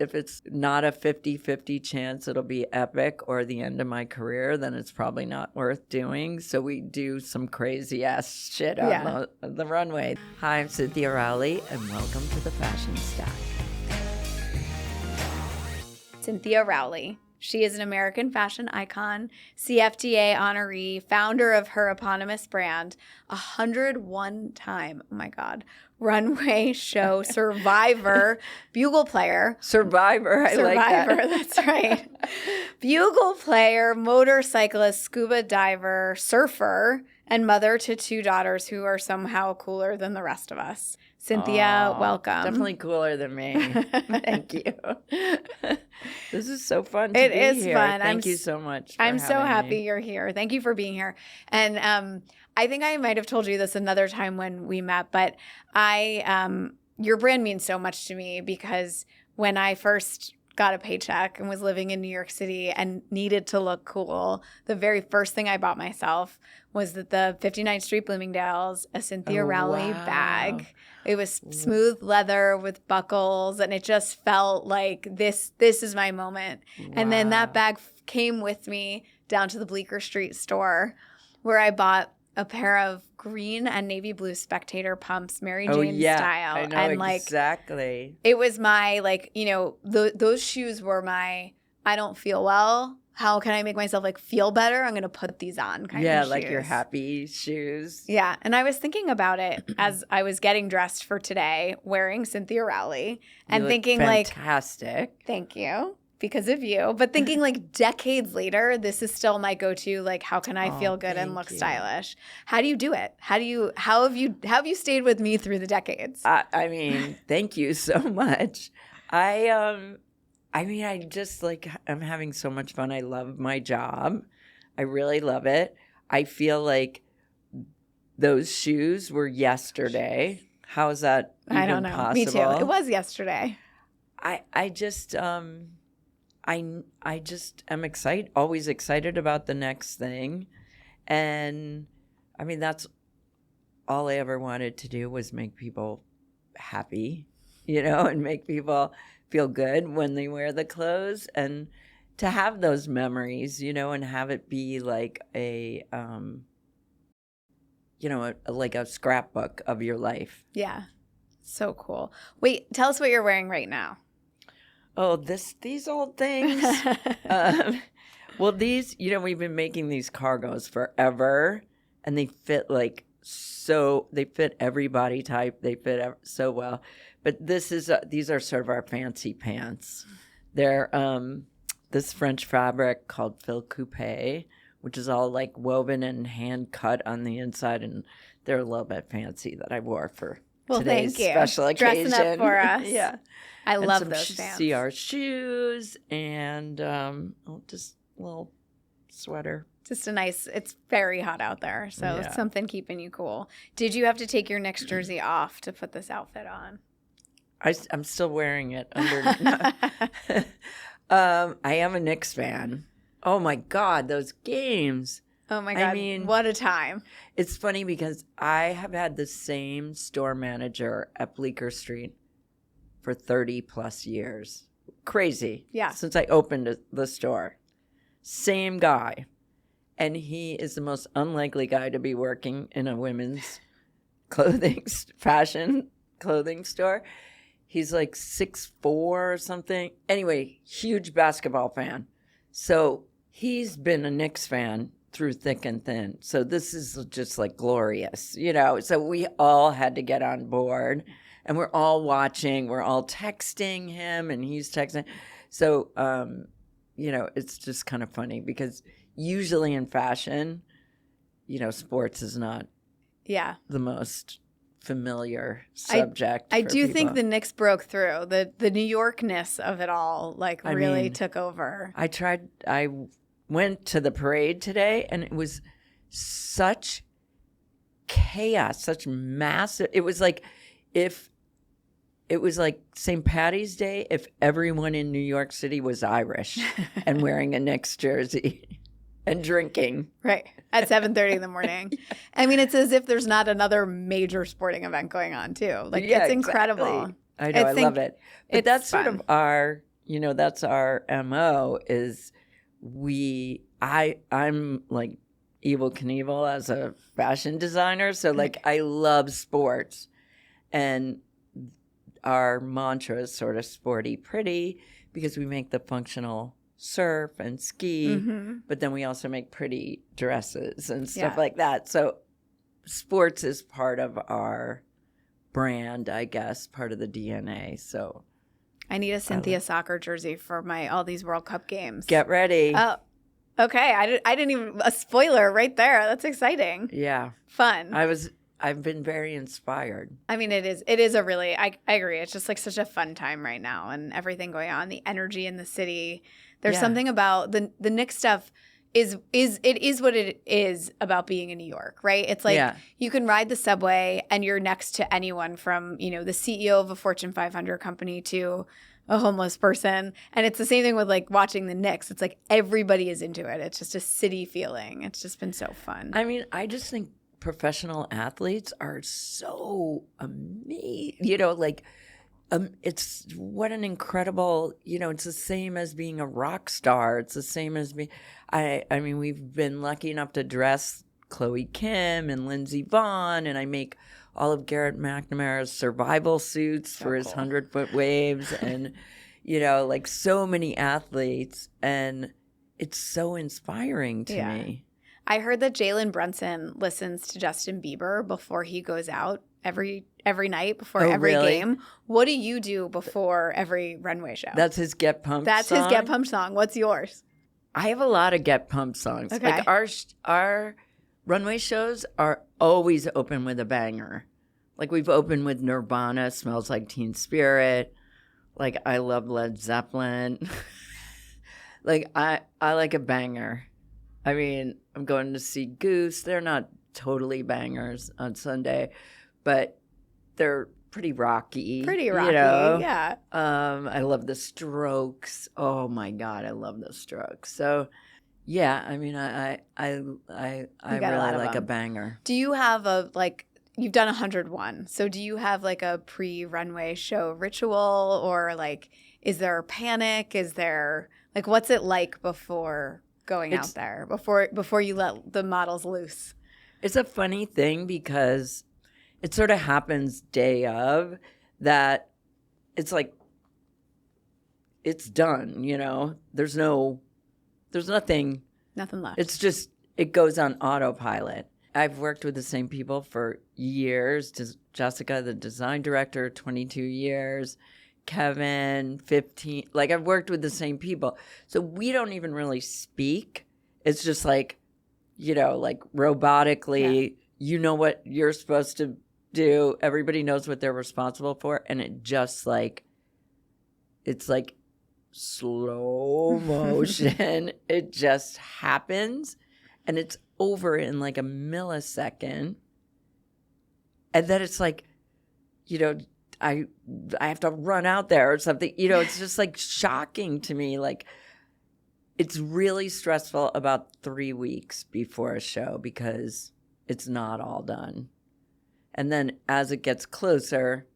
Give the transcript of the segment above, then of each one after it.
if it's not a 50-50 chance it'll be epic or the end of my career, then it's probably not worth doing. So we do some crazy ass shit on the runway. Hi, I'm Cynthia Rowley, and welcome to the Fashion Stack. Cynthia Rowley. She is an American fashion icon, CFDA honoree, founder of her eponymous brand, 101-time, oh my God, runway show survivor, bugle player. Survivor, I like that. Survivor, that's right. Bugle player, motorcyclist, scuba diver, surfer, and mother to 2 daughters who are somehow cooler than the rest of us. Cynthia, welcome. Definitely cooler than me. Thank you. This is so fun to be here. It is fun. Thank you so much for I'm so happy me. you're here. Thank you for being here. And I think I might have told you this another time when we met, but your brand means so much to me because when I first got a paycheck and was living in New York City and needed to look cool, the very first thing I bought myself was the 59th Street Bloomingdale's, a Cynthia Rowley bag. It was smooth leather with buckles, and it just felt like this is my moment. Wow. And then that bag came with me down to the Bleecker Street store where I bought a pair of green and navy blue Spectator pumps, Mary Jane style. I know, and exactly. It was my, those shoes were my, I don't feel well. How can I make myself feel better? I'm going to put these on kind of shoes. Like your happy shoes. Yeah. And I was thinking about it as I was getting dressed for today, wearing Cynthia Rowley and thinking fantastic. Thank you. Because of you. But thinking decades later, this is still my go-to, how can I feel good and look stylish? How do you do it? How have you stayed with me through the decades? I mean, thank you so much. I just I'm having so much fun. I love my job. I really love it. I feel like those shoes were yesterday. How is that even I don't know. possible? Me too. It was yesterday. I just am excited, always excited about the next thing. And I mean, that's all I ever wanted to do was make people happy, and make people feel good when they wear the clothes, and to have those memories, and have it be like a scrapbook of your life. Yeah. So cool. Wait, tell us what you're wearing right now. Oh, these old things. Well, these, we've been making these cargos forever, and they fit they fit every body type. They fit so well. But these are sort of our fancy pants. They're this French fabric called fil coupe, which is all woven and hand cut on the inside, and they're a little bit fancy that I wore for today's special occasion. Dressing up for us. Yeah. I love those pants. CR shoes and just a little sweater. Just it's very hot out there, so it's something keeping you cool. Did you have to take your Knicks jersey off to put this outfit on? I'm still wearing it under. I am a Knicks fan. Oh my God, those games. Oh my God, I mean, what a time. It's funny because I have had the same store manager at Bleecker Street for 30 plus years. Crazy. Yeah. Since I opened the store. Same guy. And he is the most unlikely guy to be working in a women's fashion clothing store. He's 6'4" or something. Anyway, huge basketball fan. So he's been a Knicks fan through thick and thin. So this is just glorious, So we all had to get on board, and we're all watching. We're all texting him, and he's texting. So, it's just kind of funny because usually in fashion, sports is not the most familiar subject. I do think the Knicks broke through. The New Yorkness of it all really took over. I went to the parade today, and it was such chaos, such massive. It was like St. Patty's Day if everyone in New York City was Irish and wearing a Knicks jersey and drinking. Right. At 7:30 in the morning. I mean, it's as if there's not another major sporting event going on, too. It's incredible. I know. I love it. But that's sort of our that's our MO is I'm like Evel Knievel as a fashion designer. So like I love sports, and our mantra is sort of sporty pretty because we make the functional surf and ski, but then we also make pretty dresses and stuff like that. So sports is part of our brand, I guess, part of the DNA. So I need a Cynthia soccer jersey for all these World Cup games. Get ready. Oh, okay. I didn't even a spoiler right there. That's exciting. Yeah, fun. I've been very inspired. I mean, it is a really. I agree. It's just like such a fun time right now, and everything going on, the energy in the city. There's something about the Knicks stuff. It is what it is about being in New York, right? It's like you can ride the subway and you're next to anyone from, the CEO of a Fortune 500 company to a homeless person. And it's the same thing with like watching the Knicks. It's like everybody is into it. It's just a city feeling. It's just been so fun. I mean, I just think professional athletes are so amazing. It's what an incredible, it's the same as being a rock star. It's the same as I mean, we've been lucky enough to dress Chloe Kim and Lindsey Vonn, and I make all of Garrett McNamara's survival suits for his 100-foot waves, and, like so many athletes, and it's so inspiring to me. I heard that Jalen Brunson listens to Justin Bieber before he goes out every night before every game. What do you do before every runway show? That's his Get Pumped song? That's his Get Pumped song. What's yours? I have a lot of Get Pumped songs. Okay. Like our runway shows are always open with a banger. Like we've opened with Nirvana, Smells Like Teen Spirit. Like I love Led Zeppelin. Like I like a banger. I mean, I'm going to see Goose. They're not totally bangers on Sunday, but they're pretty rocky. Yeah. I love the Strokes. Oh my God, I love the Strokes. So, yeah, I mean, I really like a banger. Do you have you've done 101, so do you have like a pre-runway show ritual, or like, is there panic? Is there like, what's it like before going out there, before you let the models loose? It's a funny thing because it sort of happens day of that. It's like, it's done, there's nothing left. It's just, it goes on autopilot. I've worked with the same people for years. Jessica, the design director, 22 years. Kevin, 15. Like I've worked with the same people. So we don't even really speak. It's just like, like robotically, what you're supposed to do. Everybody knows what they're responsible for. And it just like, it's like slow motion. It just happens and it's over in like a millisecond. And then it's like, I have to run out there or something. It's just like shocking to me. Like it's really stressful about 3 weeks before a show because it's not all done. And then as it gets closer,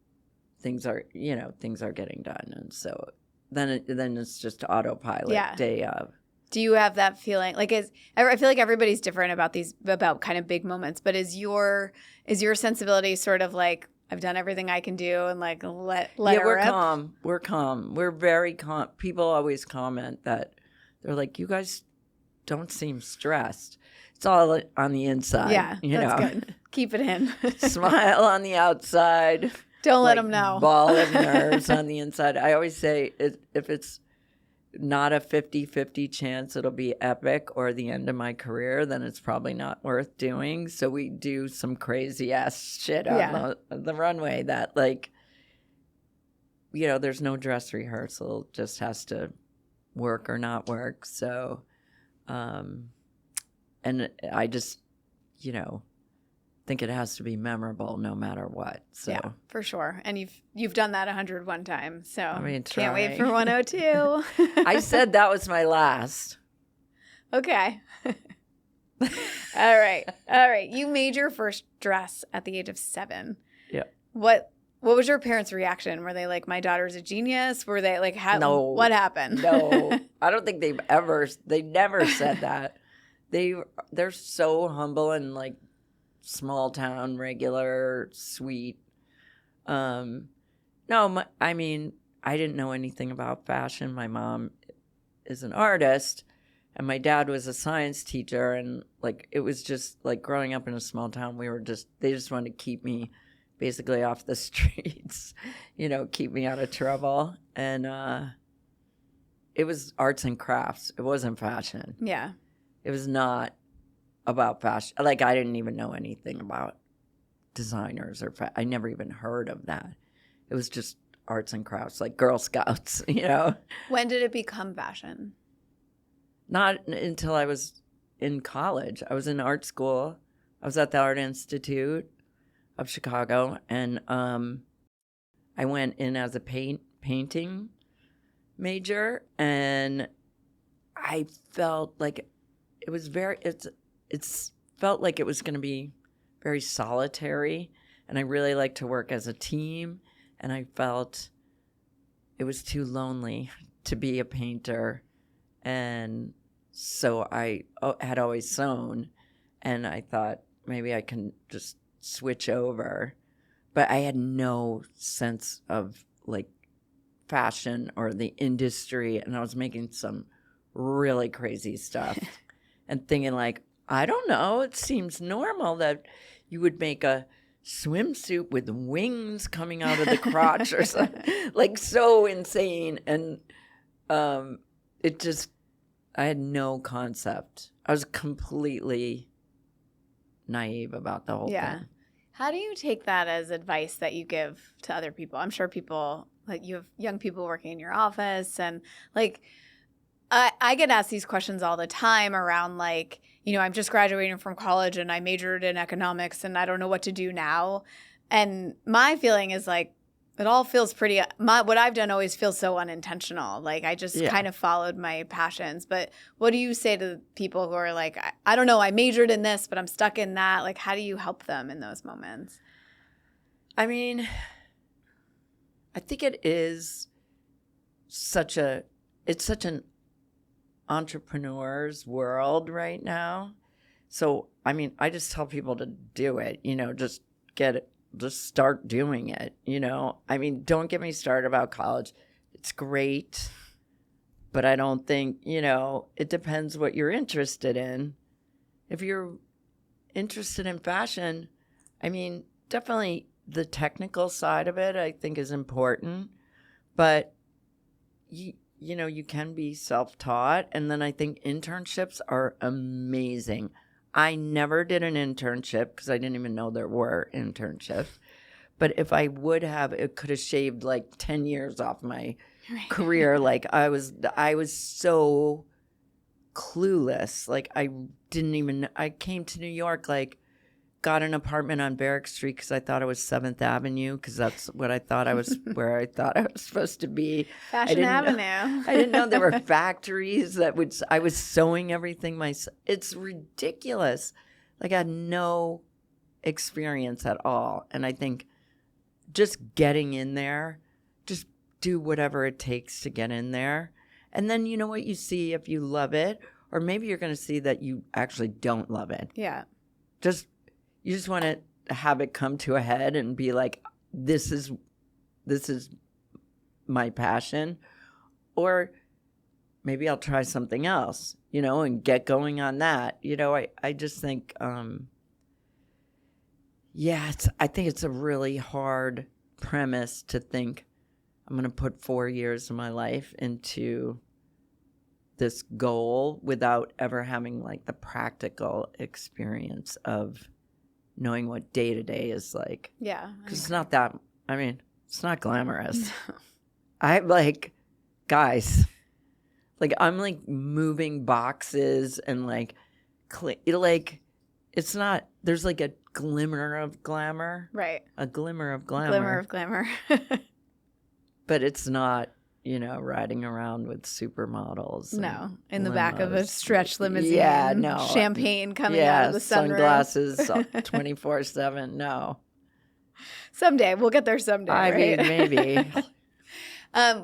things are getting done. And so then it's just autopilot day of. Do you have that feeling? Like, I feel like everybody's different about kind of big moments, but is your sensibility sort of like, I've done everything I can do and like let it rip? We're calm. We're very calm. People always comment that they're like, you guys don't seem stressed. It's all on the inside. Yeah, that's good. Keep it in. Smile on the outside. Don't let them know. Ball of nerves on the inside. I always say if it's not a 50-50 chance it'll be epic or the end of my career, then it's probably not worth doing. So we do some crazy ass shit on the runway that like, there's no dress rehearsal, just has to work or not work. So, and I just, think it has to be memorable no matter what. So yeah, for sure. And you've done that 101 times. So I mean, can't wait for 102. I said that was my last. Okay. All right. You made your first dress at the age of 7. Yeah. What What was your parents' reaction? Were they like, my daughter's a genius? Were they like, No. what happened? No, I don't think they never said that. They're so humble and like small town, regular, sweet. No, I mean, I didn't know anything about fashion. My mom is an artist and my dad was a science teacher, and like it was just like growing up in a small town, they just wanted to keep me basically off the streets, keep me out of trouble. And it was arts and crafts. It wasn't fashion. Yeah. It was not about fashion. Like I didn't even know anything about designers I never even heard of that. It was just arts and crafts, like Girl Scouts, When did it become fashion? Not until I was in college. I was in art school. I was at the Art Institute of Chicago, and I went in as a painting major, and I felt like it was it's felt like it was going to be very solitary, and I really like to work as a team, and I felt it was too lonely to be a painter. And so I had always sewn, and I thought maybe I can just switch over. But I had no sense of like fashion or the industry, and I was making some really crazy stuff and thinking like, I don't know, it seems normal that you would make a swimsuit with wings coming out of the crotch or something, like so insane. And it just, I had no concept. I was completely naive about the whole thing. How do you take that as advice that you give to other people? I'm sure people, like you have young people working in your office, and like I get asked these questions all the time around like, I'm just graduating from college and I majored in economics and I don't know what to do now. And my feeling is like, it all feels pretty, what I've done always feels so unintentional. Like I just kind of followed my passions. But what do you say to people who are like, I don't know, I majored in this, but I'm stuck in that. Like, how do you help them in those moments? I mean, I think it's such an entrepreneur's world right now. So, I mean, I just tell people to do it, just start doing it, I mean, don't get me started about college. It's great, but I don't think, it depends what you're interested in. If you're interested in fashion, I mean, definitely the technical side of it, I think, is important, but you can be self-taught. And then I think internships are amazing. I never did an internship because I didn't even know there were internships. But if I would have, it could have shaved like 10 years off my career. Like I was so clueless. Like I came to New York, like got an apartment on Barrack Street because I thought it was 7th Avenue because that's what I thought I was, where I thought I was supposed to be. Fashion Avenue. I didn't know there were factories I was sewing everything myself. It's ridiculous. Like I had no experience at all. And I think just getting in there, just do whatever it takes to get in there. And then you know what you see if you love it, or maybe you're going to see that you actually don't love it. Yeah. You just want to have it come to a head and be like, this is my passion. Or maybe I'll try something else, and get going on that. I just think, I think it's a really hard premise to think I'm going to put 4 years of my life into this goal without ever having like the practical experience of knowing what day-to-day is like. Yeah. Because it's not that, it's not glamorous. I'm like, guys, like I'm like moving boxes and like, it's not, there's like a glimmer of glamour. Right. A glimmer of glamour. Glimmer of glamour. But it's not, riding around with supermodels. No, in the back of a stretch limousine. Yeah, no. Champagne coming out of the sunroof. Sunglasses 24/7. No. Someday. We'll get there someday, I right? mean, maybe.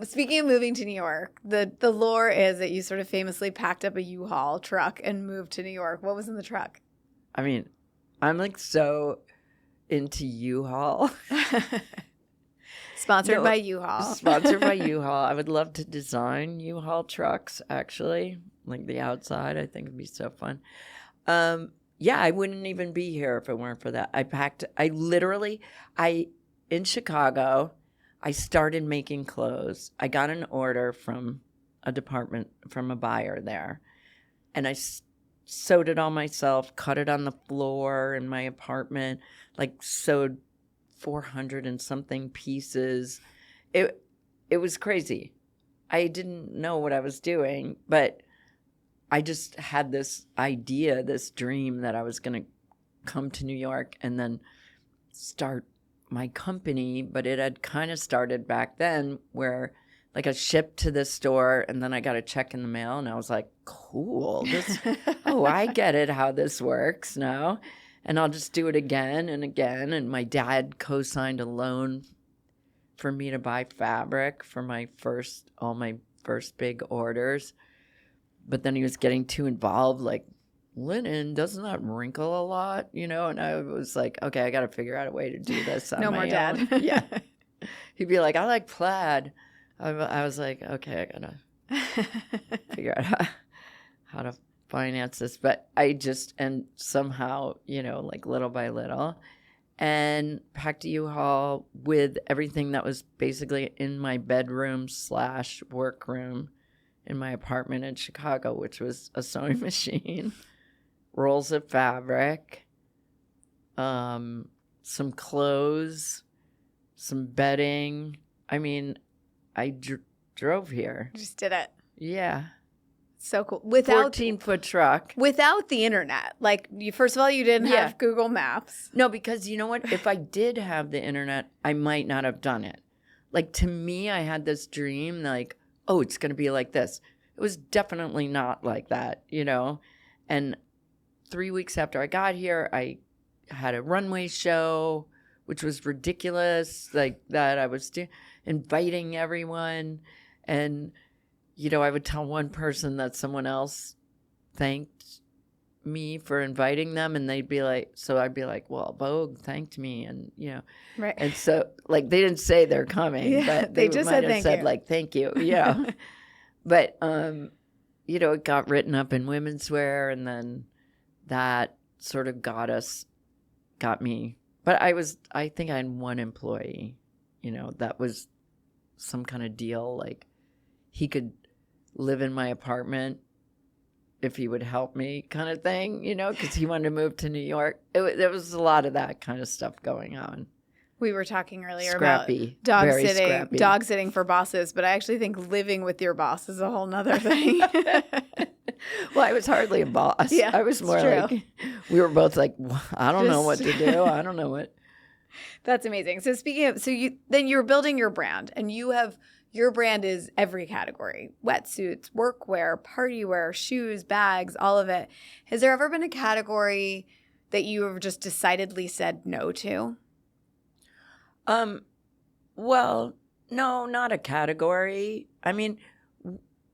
Speaking of moving to New York, the lore is that you sort of famously packed up a U-Haul truck and moved to New York. What was in the truck? I mean, I'm like so into U-Haul. Sponsored by U-Haul. Sponsored by U-Haul. I would love to design U-Haul trucks, actually. Like the outside, I think would be so fun. Yeah, I wouldn't even be here if it weren't for that. In Chicago, I started making clothes. I got an order from a buyer there. And I sewed it all myself, cut it on the floor in my apartment, like sewed 400 and something pieces. It was crazy. I didn't know what I was doing, but I just had this idea, this dream that I was going to come to New York and then start my company. But it had kind of started back then where like I shipped to this store and then I got a check in the mail and I was like, cool. I get it how this works now. And I'll just do it again and again. And my dad co-signed a loan for me to buy fabric for all my first big orders. But then he was getting too involved, like, linen, doesn't that wrinkle a lot, And I was like, okay, I got to figure out a way to do this on no my more own. dad. Yeah. He'd be like, I like plaid. I was like, okay, I got to figure out how to finance this. But and somehow, like little by little, and packed a U-Haul with everything that was basically in my bedroom / workroom in my apartment in Chicago, which was a sewing machine, rolls of fabric, some clothes, some bedding. I mean, I drove here. Just did it. Yeah. So cool. 14-foot truck. Without the internet. Like, first of all, you didn't have Google Maps. No, because you know what? If I did have the internet, I might not have done it. Like, to me, I had this dream, like, oh, it's going to be like this. It was definitely not like that, And 3 weeks after I got here, I had a runway show, which was ridiculous, like that I was inviting everyone. And, I would tell one person that someone else thanked me for inviting them. And they'd be like, so I'd be like, well, Vogue thanked me. And, Right. And so, like, they didn't say they're coming, but they just might said have said, you. like, thank you. Yeah. But, it got written up in Women's Wear, and then that sort of got me. But I think I had one employee, that was some kind of deal. Like, he could live in my apartment if he would help me kind of thing, because he wanted to move to New York. There was a lot of that kind of stuff going on. We were talking earlier Scrappy. about Scrappy. dog sitting for bosses, but I actually think living with your boss is a whole nother thing. Well, I was hardly a boss. Yeah, I was more like, we were both like, I don't know what to do. I don't know what. That's amazing. So speaking of, you're building your brand, and your brand is every category: wetsuits, workwear, party wear, shoes, bags, all of it. Has there ever been a category that you have just decidedly said no to? Well, no, not a category. I mean,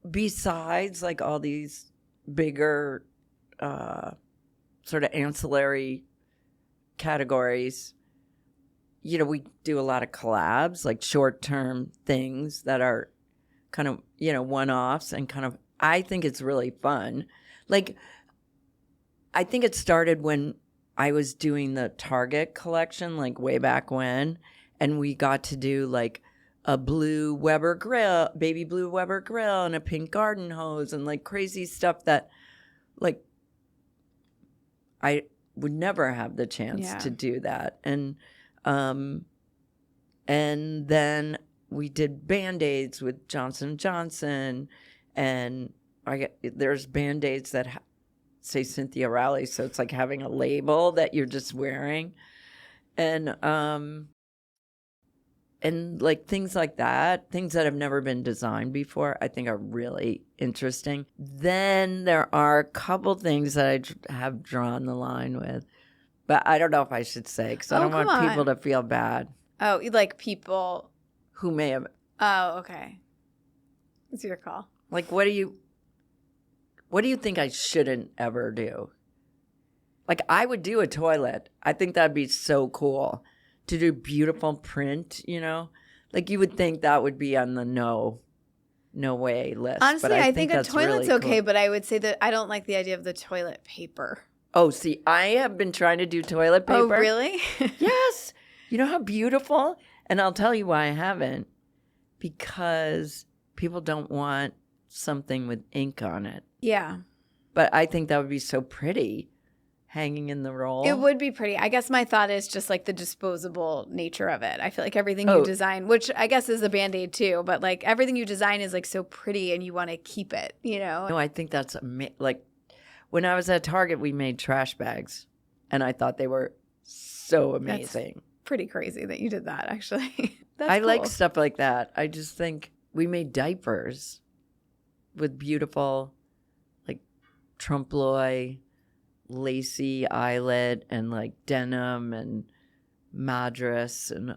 besides like all these bigger sort of ancillary categories, we do a lot of collabs, like short-term things that are kind of, one-offs, and kind of, I think it's really fun. Like, I think it started when I was doing the Target collection, like way back when, and we got to do like a blue Weber grill, baby blue Weber grill, and a pink garden hose, and like crazy stuff that, like, I would never have the chance to do that. And then we did Band-Aids with Johnson & Johnson, and there's Band-Aids that say Cynthia Rowley, so it's like having a label that you're just wearing. And like things like that, things that have never been designed before, I think are really interesting. Then there are a couple things that I have drawn the line with. But I don't know if I should say because I Oh, don't come want people on. to feel bad Oh, you like people. who may have. Oh, okay. It's your call. Like, what do you think I shouldn't ever do? Like, I would do a toilet. I think that'd be so cool to do beautiful print, you know? Like, you would think that would be on the no way list. Honestly, but I think a that's toilet's really okay, cool. but I would say that I don't like the idea of the toilet paper. Oh, see, I have been trying to do toilet paper. Oh, really? Yes. You know how beautiful? And I'll tell you why I haven't. Because people don't want something with ink on it. Yeah. But I think that would be so pretty hanging in the roll. It would be pretty. I guess my thought is just like the disposable nature of it. I feel like everything Oh. you design, which I guess is a Band-Aid too, but like everything you design is like so pretty and you want to keep it, you know? No, I think that's like when I was at Target, we made trash bags, and I thought they were so amazing. Pretty crazy that you did that, actually. That's I like cool. stuff like that. I just think we made diapers with beautiful, like trompe-l'oeil, lacy eyelet, and like denim and madras, and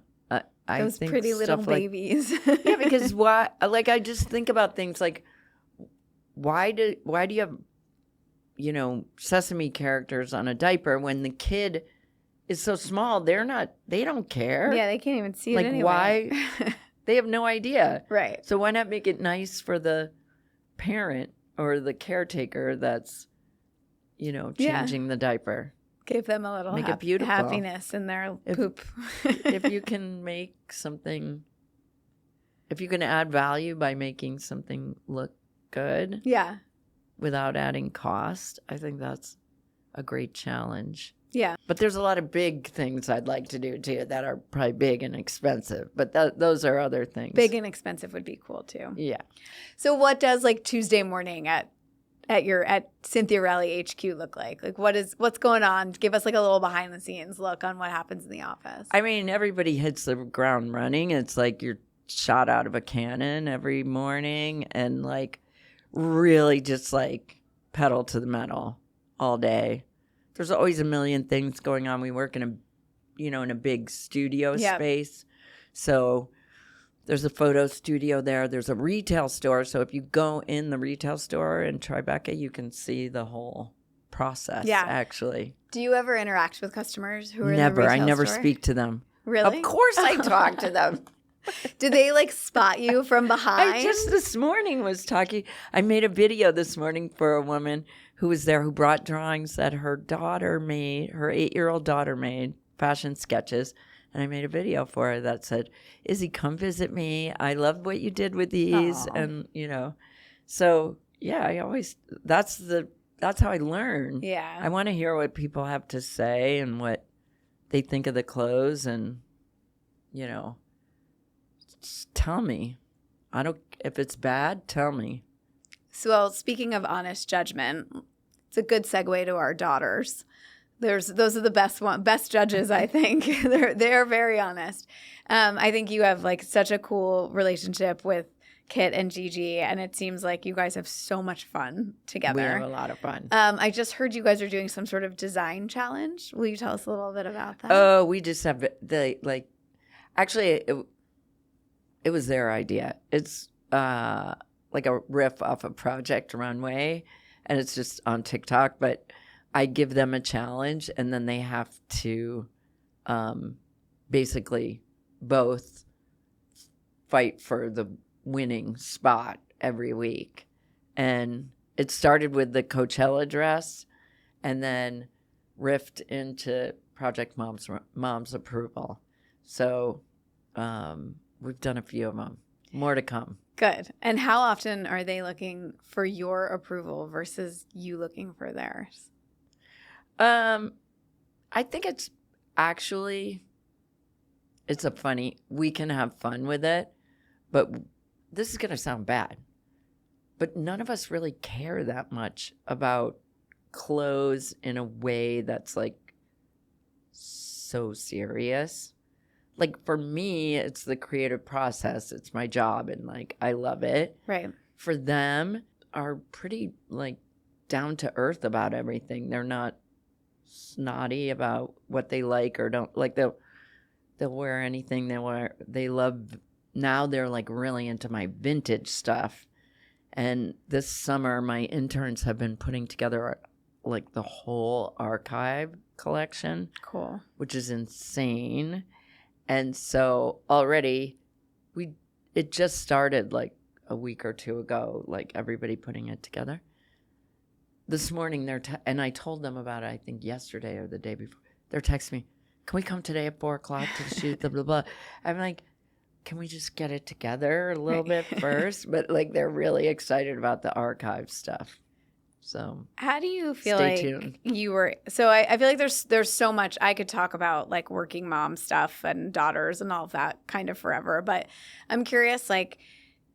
I Those think pretty little stuff like, babies. yeah, because why? Like, I just think about things like why do you have, you know, sesame characters on a diaper when the kid is so small? They don't care. Yeah, they can't even see it Like, anyway. why? They have no idea. Right. So why not make it nice for the parent or the caretaker that's, you know, Yeah. changing the diaper? Give them a little Make it beautiful. happiness in their poop. If you can make something, if you can add value by making something look good Yeah. without adding cost, I think that's a great challenge. Yeah. But there's a lot of big things I'd like to do too that are probably big and expensive. But those are other things. Big and expensive would be cool too. Yeah. So what does like Tuesday morning at Cynthia Rowley HQ look like? Like what's going on? Give us like a little behind the scenes look on what happens in the office. I mean, everybody hits the ground running. It's like you're shot out of a cannon every morning and like really just like pedal to the metal all day. There's always a million things going on. We work in a big studio space. So there's a photo studio there. There's a retail store. So if you go in the retail store in Tribeca, you can see the whole process, actually. Do you ever interact with customers who are Never. in the I retail never store? speak to them. Really? Of course I talk to them. Do they like spot you from behind? I just this morning was talking. I made a video this morning for a woman who was there who brought drawings that her 8-year-old daughter made, fashion sketches. And I made a video for her that said, Izzy, come visit me. I love what you did with these. Aww. And, you know, so yeah, that's how I learn. Yeah. I want to hear what people have to say and what they think of the clothes and, you know, just tell me. If it's bad, tell me. So, well, speaking of honest judgment, it's a good segue to our daughters. Those are the best judges, I think. They're very honest. I think you have like such a cool relationship with Kit and Gigi, and it seems like you guys have so much fun together. We have a lot of fun. I just heard you guys are doing some sort of design challenge. Will you tell us a little bit about that? Oh, we just have actually it was their idea. It's like a riff off of Project Runway, and it's just on TikTok, but I give them a challenge, and then they have to basically both fight for the winning spot every week. And it started with the Coachella dress and then riffed into Project Mom's approval. So we've done a few of them. More to come. Good. And how often are they looking for your approval versus you looking for theirs? I think it's we can have fun with it, but this is going to sound bad, but none of us really care that much about clothes in a way that's like so serious. Like for me, it's the creative process. It's my job and like I love it. Right. For them are pretty like down to earth about everything. They're not snotty about what they like or don't like. They'll wear anything they love. Now they're like really into my vintage stuff. And this summer, my interns have been putting together like the whole archive collection. Cool. Which is insane. And so already it just started like a week or two ago, like everybody putting it together. This morning and I told them about it, I think yesterday or the day before. They're texting me, can we come today at 4:00 to shoot blah, blah, blah. I'm like, can we just get it together a little bit first? But like they're really excited about the archive stuff. So how do you feel stay like tuned. you were? So I feel like there's so much I could talk about, like working mom stuff and daughters and all of that kind of forever. But I'm curious, like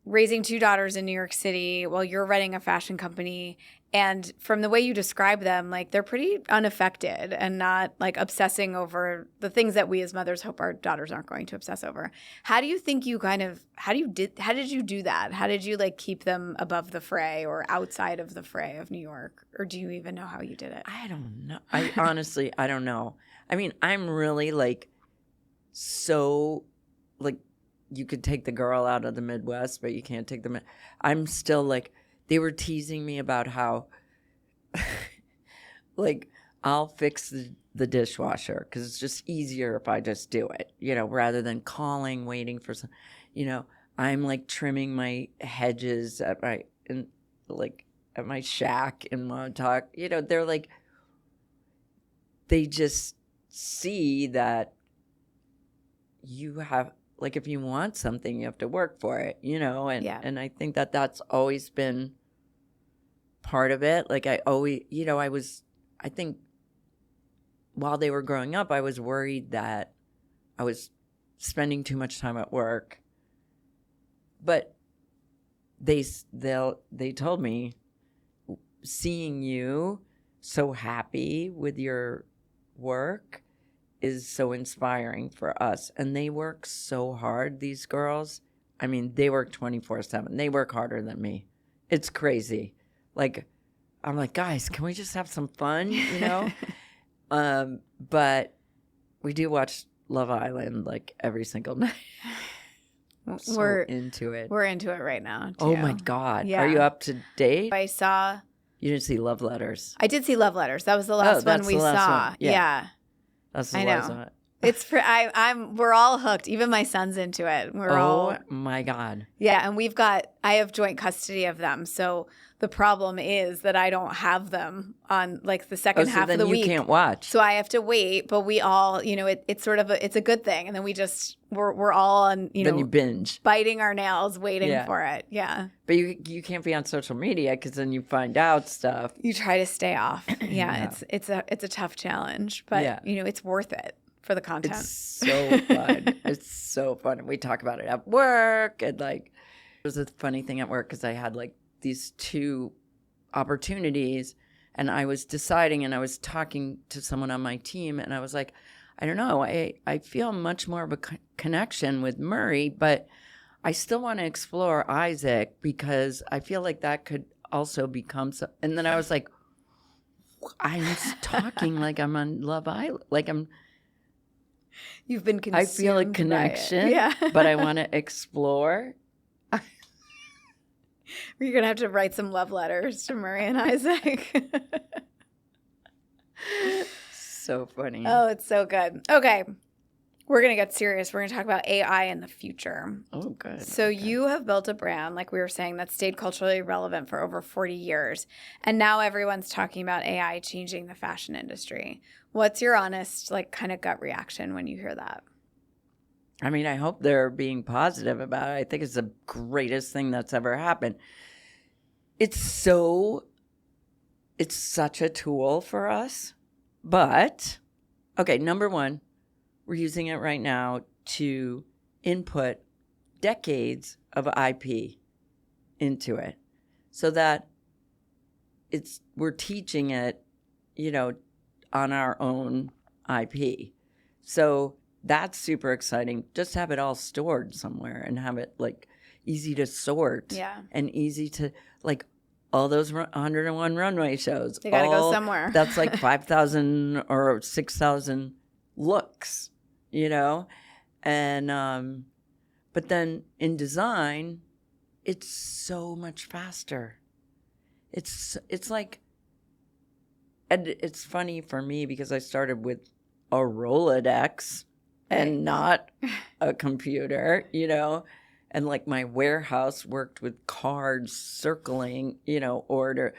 raising 2 daughters in New York City while you're running a fashion company. And from the way you describe them, like they're pretty unaffected and not like obsessing over the things that we as mothers hope our daughters aren't going to obsess over. How do you think how did you do that? How did you like keep them above the fray or outside of the fray of New York? Or do you even know how you did it? I don't know. I honestly, I don't know. I mean, I'm really like, so like you could take the girl out of the Midwest, but you can't take the, I'm still like, they were teasing me about how, like, I'll fix the dishwasher because it's just easier if I just do it, rather than calling, waiting for some, I'm like trimming my hedges at my shack in Montauk. They're like, they just see that you have, like, if you want something, you have to work for it, and I think that that's always been part of it. Like I always, I think while they were growing up, I was worried that I was spending too much time at work. But they told me, seeing you so happy with your work is so inspiring for us. And they work so hard, these girls. I mean, they work 24/7. They work harder than me. It's crazy. Like, I'm like, guys, can we just have some fun, But we do watch Love Island like every single night. We're into it. We're into it right now, too. Oh, my God. Yeah. Are you up to date? I saw. You didn't see Love Letters. I did see Love Letters. That was the last one we saw. One. Yeah. That's the last one. It's we're all hooked. Even my son's into it. Oh my God. Yeah, and I have joint custody of them. So the problem is that I don't have them on like the second half of the week. You can't watch. So I have to wait, but we all, it's sort of it's a good thing. And then we're all on, then you binge, biting our nails waiting for it. Yeah. But you can't be on social media because then you find out stuff. You try to stay off. Yeah. It's a tough challenge, but it's worth it for the content. It's so fun. It's so fun. And we talk about it at work. And like, it was a funny thing at work because I had like these 2 opportunities and I was deciding, and I was talking to someone on my team, and I was like, I don't know, I feel much more of a connection with Murray, but I still want to explore Isaac because I feel like that could also become so. And then I was like, I'm talking like I'm on Love Island, like You've been consumed. I feel a connection, but I want to explore. You're going to have to write some love letters to Murray and Isaac. So funny. Oh, it's so good. Okay. We're going to get serious. We're going to talk about AI in the future. Oh, good. So you have built a brand, like we were saying, that stayed culturally relevant for over 40 years. And now everyone's talking about AI changing the fashion industry. What's your honest, like, kind of gut reaction when you hear that? I mean, I hope they're being positive about it. I think it's the greatest thing that's ever happened. It's such a tool for us. But, okay, number one, we're using it right now to input decades of IP into it so that we're teaching it, on our own IP. So that's super exciting. Just have it all stored somewhere and have it like easy to sort and easy to like all those 101 runway shows. They got to go somewhere. That's like 5,000 or 6,000 looks, you know? And, but then in design, it's so much faster. It's like, and it's funny for me because I started with a Rolodex and not a computer, you know? And like my warehouse worked with cards circling, you know, order.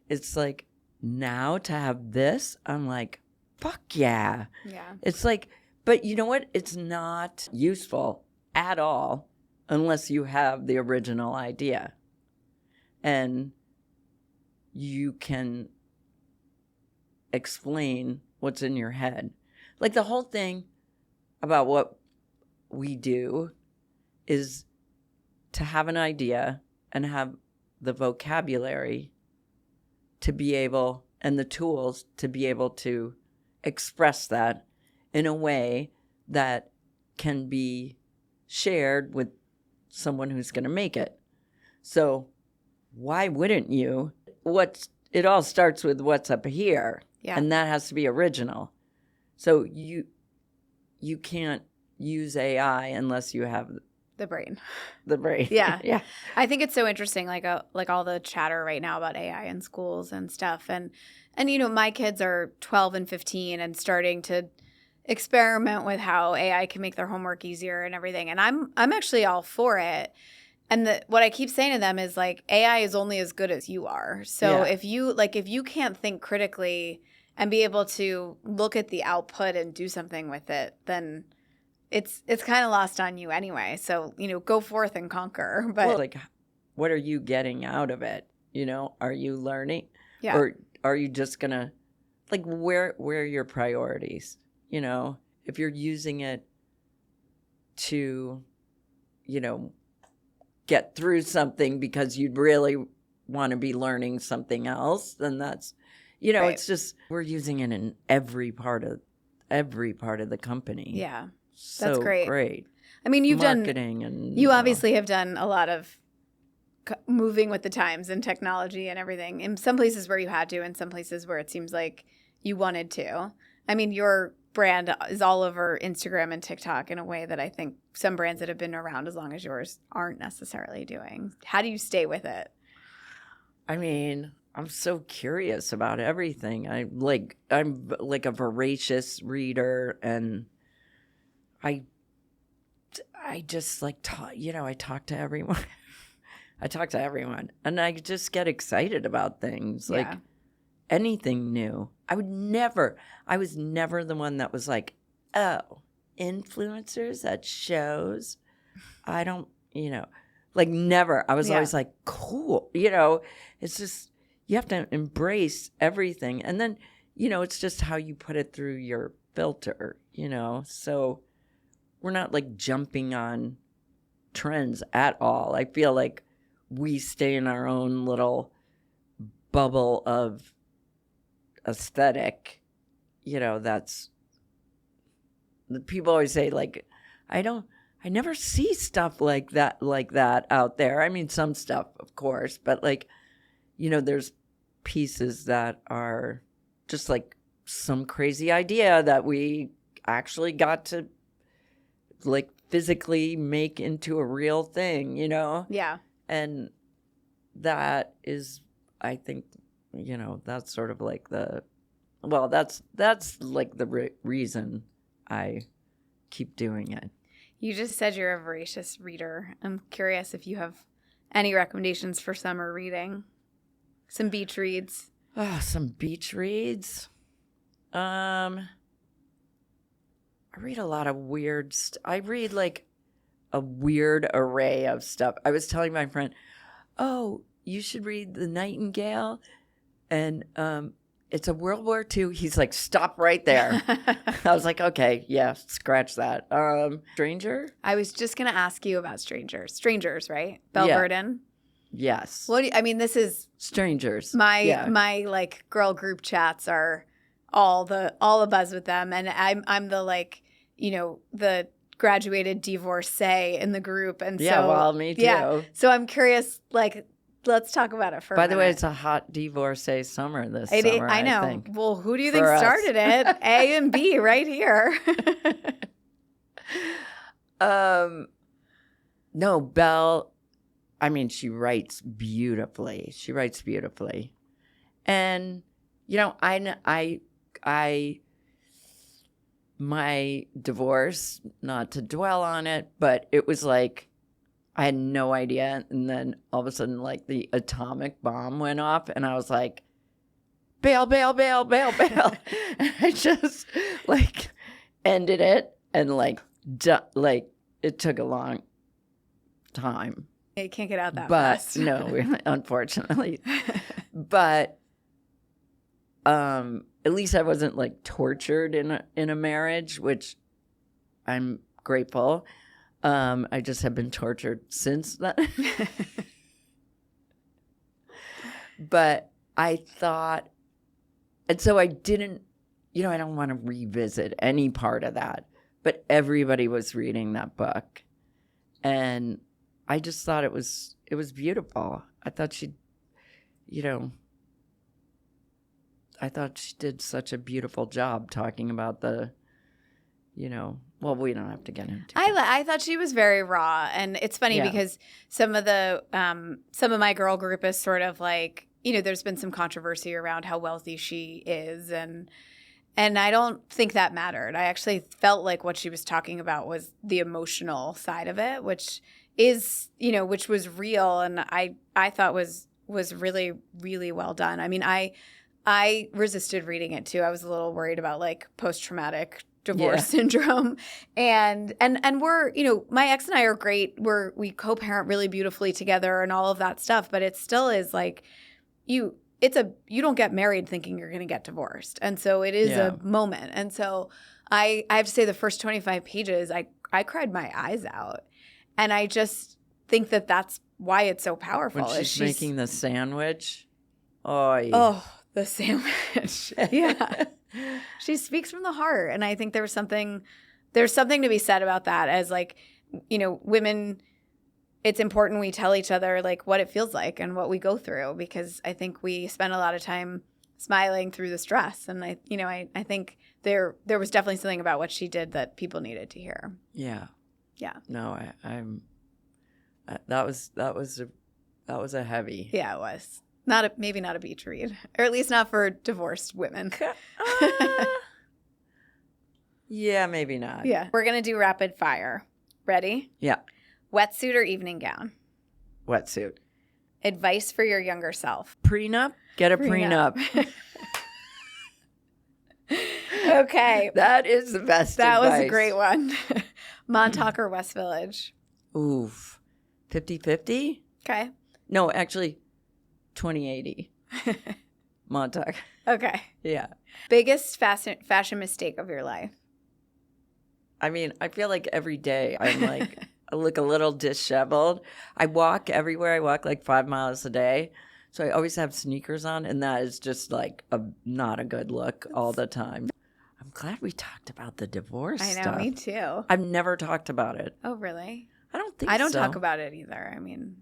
It's like now to have this, I'm like, fuck yeah. Yeah. It's like, but you know what? It's not useful at all unless you have the original idea. And you can explain what's in your head. Like the whole thing about what we do is to have an idea and have the vocabulary to be able and the tools to be able to express that in a way that can be shared with someone who's going to make it. So why wouldn't you? It all starts with what's up here, and that has to be original. So you can't use AI unless you have the brain. Yeah. Yeah. I think it's so interesting, like all the chatter right now about AI in schools and stuff. And you know, my kids are 12 and 15 and starting to experiment with how AI can make their homework easier and everything. And I'm actually all for it. And what I keep saying to them is like, AI is only as good as you are. So if you can't think critically and be able to look at the output and do something with it, then it's kind of lost on you anyway. So, you know, go forth and conquer. But like, what are you getting out of it? You know, are you learning? Yeah. Or are you just going to, like, where are your priorities? You know, if you're using it to, you know, get through something because you'd really want to be learning something else, then that's, you know, It's just, we're using it in every part of the company. Yeah. So that's great. I mean, you obviously have done a lot of moving with the times and technology and everything in some places where you had to, and some places where it seems like you wanted to. I mean, your brand is all over Instagram and TikTok in a way that I think some brands that have been around as long as yours aren't necessarily doing. How do you stay with it? I mean, I'm so curious about everything. I'm like a voracious reader, and I just like I talk to everyone. And I just get excited about things like anything new. I was never the one that was like, oh, influencers at shows. I don't, like never. I was always like, cool. It's just, you have to embrace everything. And then, it's just how you put it through your filter, so we're not like jumping on trends at all. I feel like we stay in our own little bubble of aesthetic. That's the people always say, like, I never see stuff like that out there. I mean, some stuff, of course, but like, there's pieces that are just like some crazy idea that we actually got to like physically make into a real thing, Yeah. And that is, I think, that's sort of like that's like the reason I keep doing it. You just said you're a voracious reader. I'm curious if you have any recommendations for summer reading. Some beach reads. Oh, some beach reads. I read a lot of weird I read like a weird array of stuff. I was telling my friend, oh, you should read The Nightingale. And it's a World War II. He's like, stop right there. I was like, okay, yeah, scratch that. Stranger? I was just going to ask you about Strangers. Strangers, right? Belle Verdon? Yes. This is Strangers. My like girl group chats are all the buzz with them, and I'm the like, the graduated divorcee in the group, and me too. Yeah. So I'm curious, like, let's talk about it for By a the way, minute. it's a hot divorcee summer this summer, I know. think. Well, who do you think For us. started it? A and B right here. No, Belle, I mean, she writes beautifully. And, my divorce, not to dwell on it, but it was like, I had no idea. And then all of a sudden, like, the atomic bomb went off, and I was like, bail, bail, bail, bail, bail. And I just, like, ended it. And, like, it took a long time. You can't get out that But fast. no, unfortunately. But at least I wasn't like tortured in a marriage, which I'm grateful. I just have been tortured since then. But I thought, and so I didn't, I don't want to revisit any part of that. But everybody was reading that book, and I just thought it was beautiful. I thought I thought she did such a beautiful job talking about the, well, we don't have to get into it. I thought she was very raw, and it's funny Yeah. because some of my girl group is sort of like, there's been some controversy around how wealthy she is, and I don't think that mattered. I actually felt like what she was talking about was the emotional side of it, which is, which was real, and I thought was really, really well done. I mean, I resisted reading it too. I was a little worried about like post-traumatic divorce syndrome. And we're, my ex and I are great. We co-parent really beautifully together and all of that stuff, but it still is like you don't get married thinking you're going to get divorced. And so it is a moment. And so I have to say the first 25 pages, I cried my eyes out. And I just think that that's why it's so powerful. When she's making the sandwich. Oh, the sandwich. Yeah. She speaks from the heart. And I think there's something to be said about that as like, women, it's important we tell each other like what it feels like and what we go through, because I think we spend a lot of time smiling through the stress. And I think there was definitely something about what she did that people needed to hear. Yeah. Yeah. No, I'm that was a heavy. Yeah, it was. Maybe not a beach read, or at least not for divorced women. Yeah, maybe not. Yeah. We're going to do rapid fire. Ready? Yeah. Wetsuit or evening gown? Wetsuit. Advice for your younger self? Prenup? Get a prenup. Okay. That is the best That advice. was a great one. Montauk or West Village? Oof. 50-50? Okay. No, actually, 20-80. Montauk. Okay. Yeah. Biggest fashion mistake of your life? I mean, I feel like every day I'm like, I look a little disheveled. I walk everywhere. I walk like 5 miles a day. So I always have sneakers on, and that is just like not a good look all the time. I'm glad we talked about the divorce I know, stuff. me too. I've never talked about it. Oh, really? I don't think I don't so. talk about it either. I mean,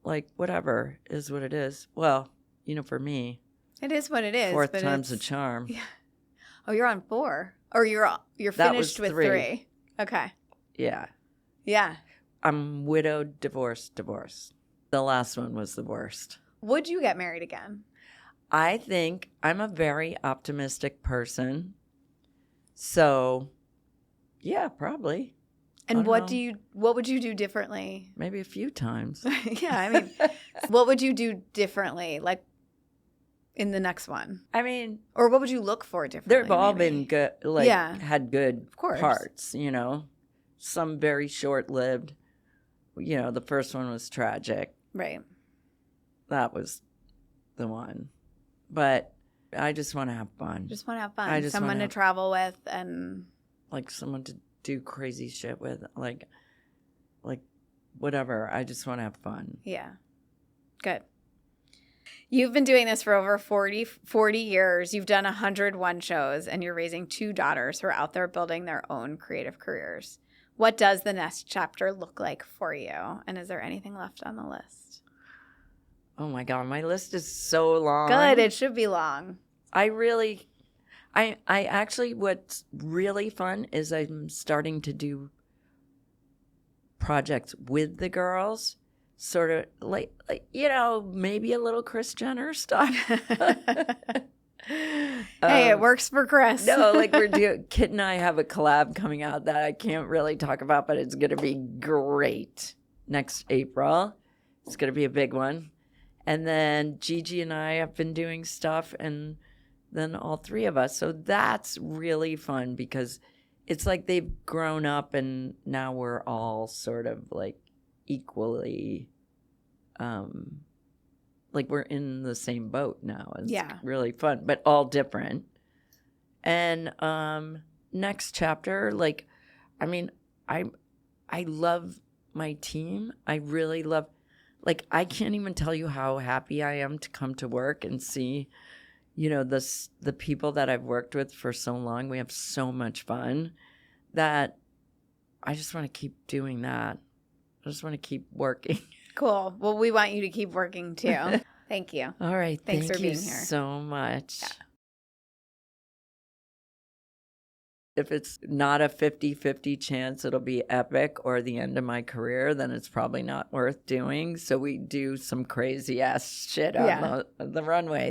like, whatever is what it is. Well, for me, it is what it is. fourth but time's a it's- charm. Yeah. Oh, you're on 4. Or you're That was finished with 3. 3. Okay. Yeah. Yeah. I'm widowed, divorced. The last one was the worst. Would you get married again? I think I'm a very optimistic person. So, yeah, probably. And I what don't know. what would you do differently? Maybe a few times. Yeah, I mean, what would you do differently, like in the next one? I mean, Or what would you look for differently? they've all maybe? been good, had good Of course. parts, Some very short-lived. The first one was tragic. Right. That was the one. But I just want to have fun. Just want to have fun. I just Someone wanna to have- travel with and Like someone to do crazy shit with. Like whatever. I just want to have fun. yeah. Good. You've been doing this for over 40 years. You've done 101 shows, and you're raising 2 daughters who are out there building their own creative careers. What does the next chapter look like for you? And is there anything left on the list? Oh my God, my list is so long. Good. It should be long. I actually, what's really fun is I'm starting to do projects with the girls, sort of like maybe a little Kris Jenner stuff. Hey, it works for Kris. No, like Kit and I have a collab coming out that I can't really talk about, but it's going to be great next April. It's going to be a big one. And then Gigi and I have been doing stuff, and then all three of us. So that's really fun because it's like they've grown up and now we're all sort of like equally, like we're in the same boat now. It's really fun, but all different. And next chapter, like, I mean, I love my team. I really love, like, I can't even tell you how happy I am to come to work and see, the people that I've worked with for so long. We have so much fun that I just want to keep doing that. I just want to keep working. Cool. Well, we want you to keep working too. Thank you. All right. Thanks for being you here. So much. Yeah. If it's not a 50-50 chance it'll be epic or the end of my career, then it's probably not worth doing. So we do some crazy ass shit on the runway.